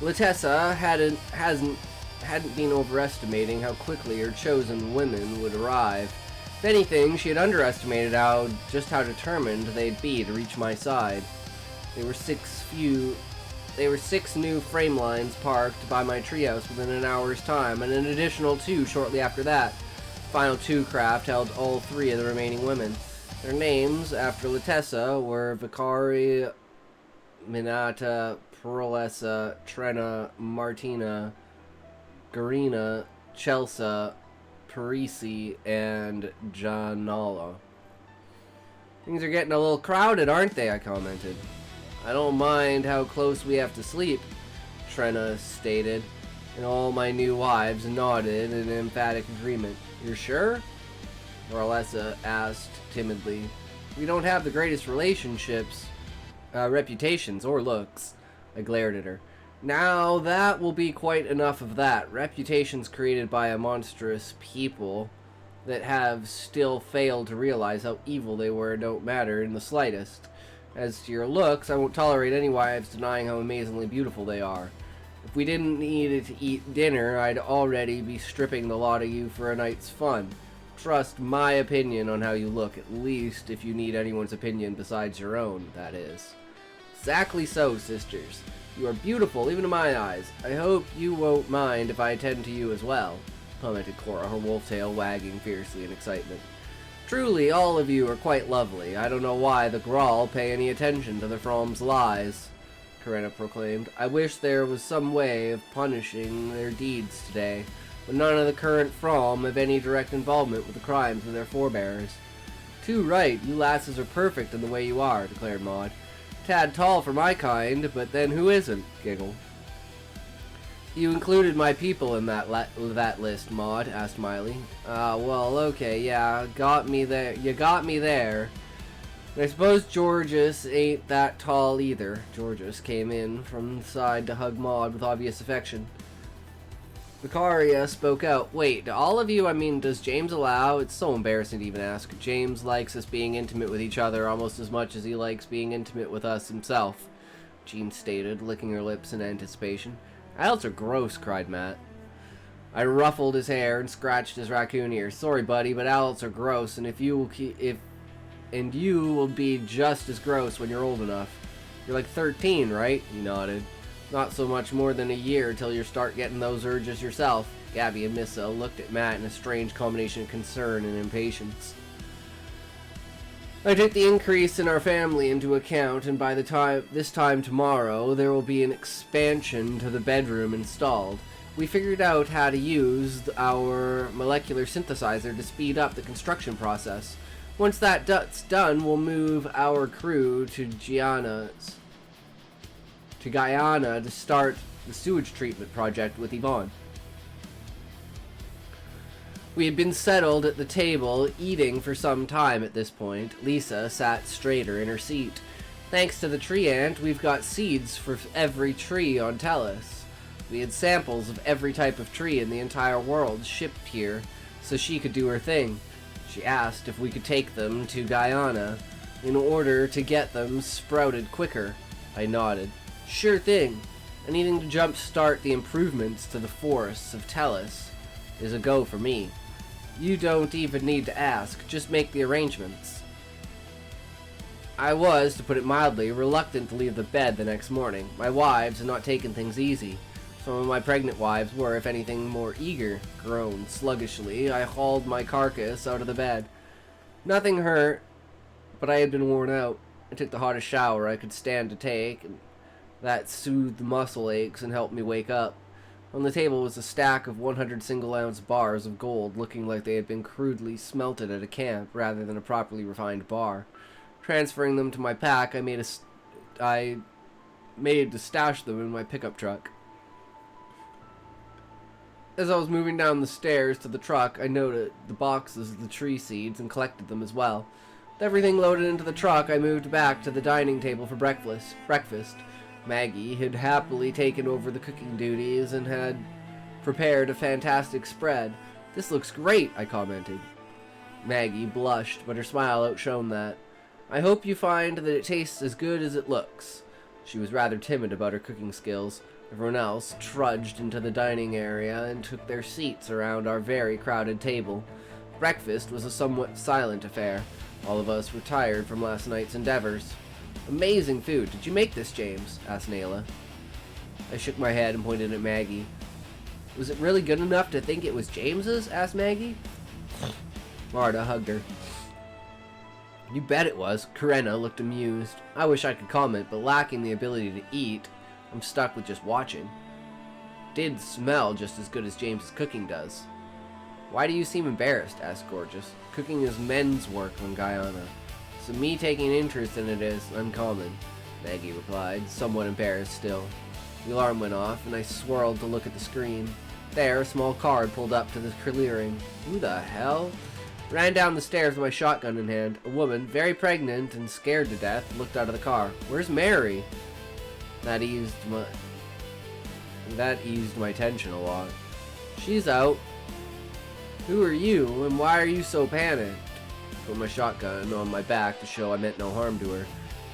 Latessa hadn't been overestimating how quickly her chosen women would arrive. If anything, she had underestimated just how determined they'd be to reach my side. There were six new frame lines parked by my treehouse within an hour's time, and an additional 2 shortly after that. Final 2 craft held all 3 of the remaining women. Their names, after Latessa, were Vicari, Minata, Perolessa, Trena, Martina, Garina, Chelsea, Parisi, and Janala. Things are getting a little crowded, aren't they? I commented. I don't mind how close we have to sleep, Trena stated, and all my new wives nodded in emphatic agreement. You're sure? Perolessa asked timidly. We don't have the greatest reputations, or looks. I glared at her. Now that will be quite enough of that. Reputations created by a monstrous people that have still failed to realize how evil they were don't matter in the slightest. As to your looks, I won't tolerate any wives denying how amazingly beautiful they are. If we didn't need to eat dinner, I'd already be stripping the lot of you for a night's fun. Trust my opinion on how you look, at least if you need anyone's opinion besides your own, that is. Exactly so, sisters. You are beautiful, even in my eyes. I hope you won't mind if I attend to you as well, commented Cora, her wolf tail wagging fiercely in excitement. Truly, all of you are quite lovely. I don't know why the Grawl pay any attention to the From's lies, Corinna proclaimed. I wish there was some way of punishing their deeds today, but none of the current From have any direct involvement with the crimes of their forebears. Too right, you lasses are perfect in the way you are, declared Maud. Tad tall for my kind, but then who isn't? Giggle. You included my people in that list, Maud, asked Miley. Well, okay, yeah, got me there. You got me there. I suppose Georges ain't that tall either. Georges came in from the side to hug Maud with obvious affection. Vicaria spoke out. Wait, do all of you, does James allow? It's so embarrassing to even ask. James likes us being intimate with each other almost as much as he likes being intimate with us himself, Jean stated, licking her lips in anticipation. Adults are gross, cried Matt. I ruffled his hair and scratched his raccoon ear. Sorry, buddy, but adults are gross, and you will be just as gross when you're old enough. You're like 13, right? He nodded. Not so much more than a year till you start getting those urges yourself. Gabby and Missa looked at Matt in a strange combination of concern and impatience. I took the increase in our family into account, and by this time tomorrow, there will be an expansion to the bedroom installed. We figured out how to use our molecular synthesizer to speed up the construction process. Once that's done, we'll move our crew to Guyana to start the sewage treatment project with Yvonne. We had been settled at the table, eating for some time at this point. Lisa sat straighter in her seat. Thanks to the tree ant, we've got seeds for every tree on Tellus. We had samples of every type of tree in the entire world shipped here, so she could do her thing. She asked if we could take them to Guyana in order to get them sprouted quicker. I nodded. Sure thing. Anything to jumpstart the improvements to the forests of Tellus is a go for me. You don't even need to ask, just make the arrangements. I was, to put it mildly, reluctant to leave the bed the next morning. My wives had not taken things easy. Some of my pregnant wives were, if anything, more eager. Groaned sluggishly, I hauled my carcass out of the bed. Nothing hurt, but I had been worn out. I took the hottest shower I could stand to take, and that soothed the muscle aches and helped me wake up. On the table was a stack of 100 single-ounce bars of gold, looking like they had been crudely smelted at a camp rather than a properly refined bar. Transferring them to my pack, I made to stash them in my pickup truck. As I was moving down the stairs to the truck, I noted the boxes of the tree seeds and collected them as well. With everything loaded into the truck, I moved back to the dining table for breakfast. Maggie had happily taken over the cooking duties and had prepared a fantastic spread. This looks great, I commented. Maggie blushed, but her smile outshone that. I hope you find that it tastes as good as it looks. She was rather timid about her cooking skills. Everyone else trudged into the dining area and took their seats around our very crowded table. Breakfast was a somewhat silent affair. All of us were tired from last night's endeavors. Amazing food. Did you make this, James? Asked Nayla. I shook my head and pointed at Maggie. Was it really good enough to think it was James's? Asked Maggie. Marta hugged her. You bet it was. Karenna looked amused. I wish I could comment, but lacking the ability to eat, I'm stuck with just watching. It did smell just as good as James's cooking does. Why do you seem embarrassed? Asked Gorgeous. Cooking is men's work in Guyana, so me taking interest in it is uncommon, Maggie replied, somewhat embarrassed still. The alarm went off, and I swirled to look at the screen. There, a small car had pulled up to the clearing. Who the hell? Ran down the stairs with my shotgun in hand. A woman, very pregnant and scared to death, looked out of the car. Where's Mary? That eased my tension a lot. She's out. Who are you, and why are you so panicked? Put my shotgun on my back to show I meant no harm to her.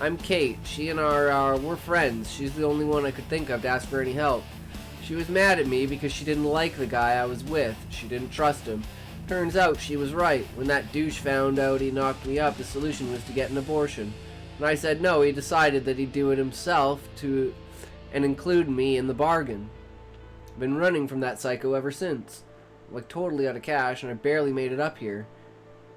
I'm Kate. She and we're friends. She's the only one I could think of to ask for any help. She was mad at me because she didn't like the guy I was with. She didn't trust him. Turns out she was right. When that douche found out he knocked me up, the solution was to get an abortion. When I said no, he decided that he'd do it himself and include me in the bargain. I've been running from that psycho ever since. I'm like totally out of cash and I barely made it up here.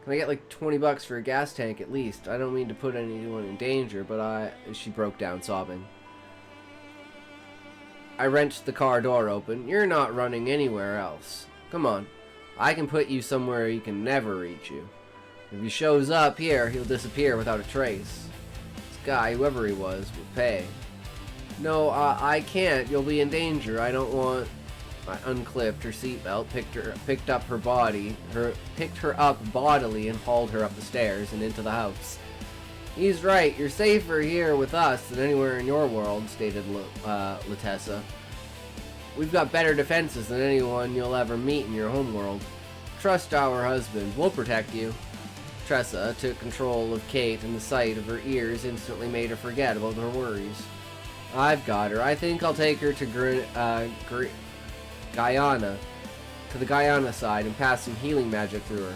Can I get like $20 for a gas tank at least? I don't mean to put anyone in danger, but she broke down sobbing. I wrenched the car door open. You're not running anywhere else. Come on. I can put you somewhere he can never reach you. If he shows up here, he'll disappear without a trace. This guy, whoever he was, will pay. No, I can't. You'll be in danger. I don't want... I unclipped her seatbelt, picked her up bodily and hauled her up the stairs and into the house. He's right. You're safer here with us than anywhere in your world, stated Latessa. We've got better defenses than anyone you'll ever meet in your homeworld. Trust our husband. We'll protect you. Tressa took control of Kate, and the sight of her ears instantly made her forget about her worries. I've got her. I think I'll take her to Guyana, to the Guyana side, and pass some healing magic through her.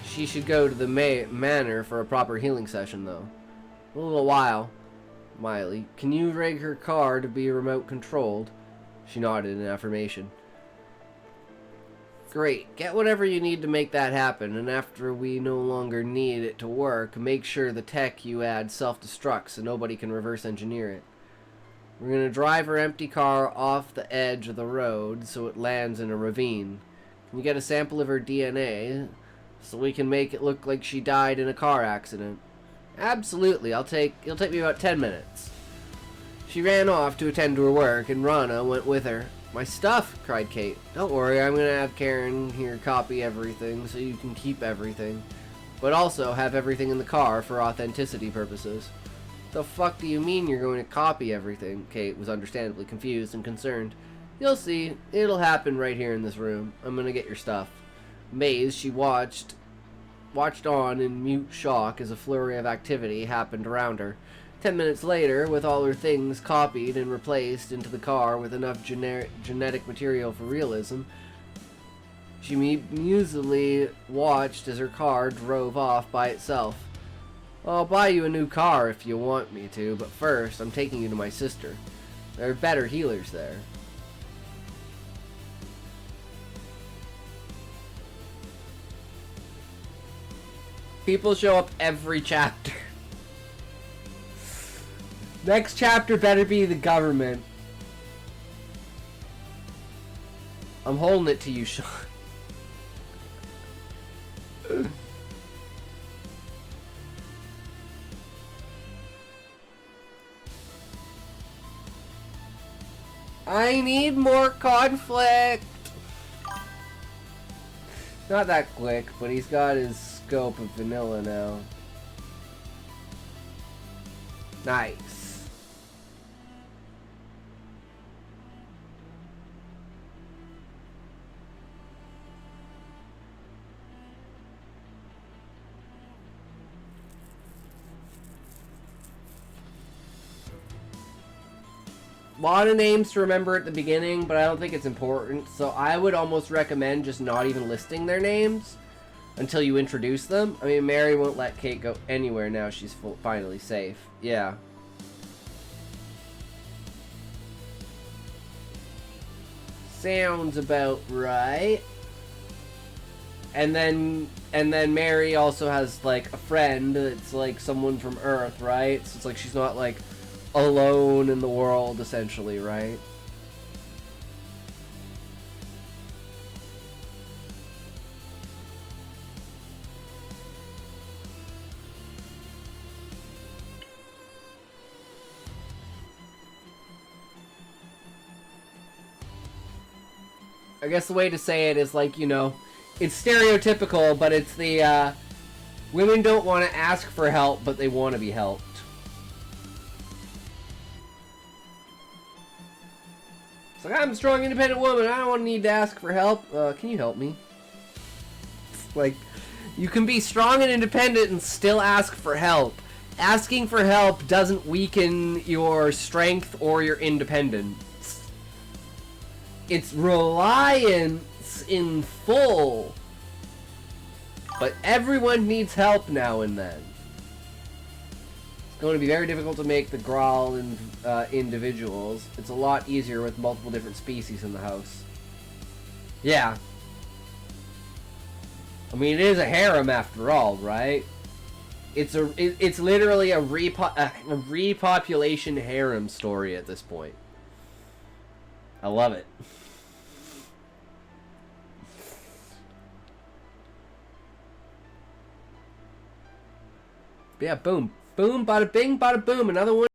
She should go to the manor for a proper healing session, though. A little while. Miley, can you rig her car to be remote controlled? She nodded in affirmation. Great. Get whatever you need to make that happen, and after we no longer need it to work, make sure the tech you add self-destructs so nobody can reverse engineer it. We're going to drive her empty car off the edge of the road so it lands in a ravine. Can you get a sample of her DNA so we can make it look like she died in a car accident? Absolutely. It'll take me about 10 minutes. She ran off to attend to her work, and Rana went with her. My stuff, cried Kate. Don't worry, I'm going to have Karen here copy everything so you can keep everything. But also have everything in the car for authenticity purposes. The fuck do you mean you're going to copy everything? Kate was understandably confused and concerned. You'll see. It'll happen right here in this room. I'm going to get your stuff. Amazed, she watched on in mute shock as a flurry of activity happened around her. 10 minutes later, with all her things copied and replaced into the car with enough genetic material for realism, she musically watched as her car drove off by itself. I'll buy you a new car if you want me to, but first, I'm taking you to my sister. There are better healers there. People show up every chapter. Next chapter better be the government. I'm holding it to you, Sean. I need more conflict. Not that quick, but he's got his scope of vanilla now. Nice. A lot of names to remember at the beginning, but I don't think it's important. So I would almost recommend just not even listing their names until you introduce them. I mean, Mary won't let Kate go anywhere now. She's finally safe. Yeah. Sounds about right. And then Mary also has like a friend that's like someone from Earth, right? So it's like she's not like alone in the world, essentially, right? I guess the way to say it is like, you know, it's stereotypical, but it's the women don't want to ask for help, but they want to be helped. It's like, I'm a strong, independent woman. I don't need to ask for help. Can you help me? It's like, you can be strong and independent and still ask for help. Asking for help doesn't weaken your strength or your independence. It's reliance in full. But everyone needs help now and then. It's going to be very difficult to make the Grawl individuals. It's a lot easier with multiple different species in the house. Yeah. I mean, it is a harem after all, right? It's literally a repopulation harem story at this point. I love it. Yeah, boom. Boom, bada bing, bada boom. Another one.